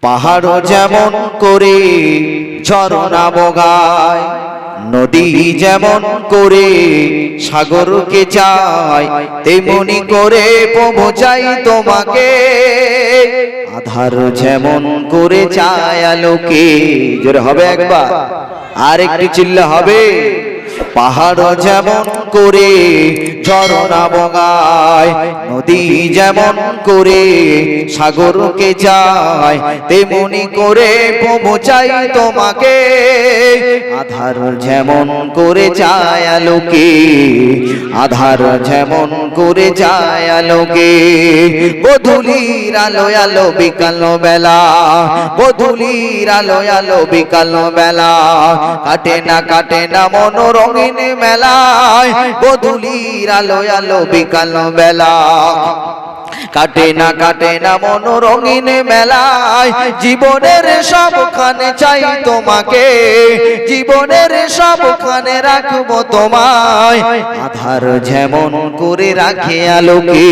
পাহাড় যেমন করে ঝরনা বগায়, নদী যেমন করে সাগরকে চায়, তেমনি করে প্রভু চাই তোমাকে। আধার যেমন করে চায় আলোকে। জোরে হবে একবার, আর একটু চিল্লা হবে। পাহাড় যেমন করে ঝরনা বগায়, নদী যেমন করে সাগরকে চায়, তেমনি করে প্রভু চাই তোমাকে। আধার যেমন করে চায় আলোকে, আধার যেমন করে চায় আলোকে। গোধূলির আলো আলো বিকাল বেলা, গোধূলির আলো আলো বিকাল বেলা, কাটে না মনোরঙিন মেলায়। গোধূলির আলো আলো বিকাল বেলা, কাটে না মনোরঙিন মেলায়। জীবনের সবখানে চাই তোমাকে, জীবনের সবখানে রাখবো তোমায়। আধার যেমন করে রাখে আলোকে।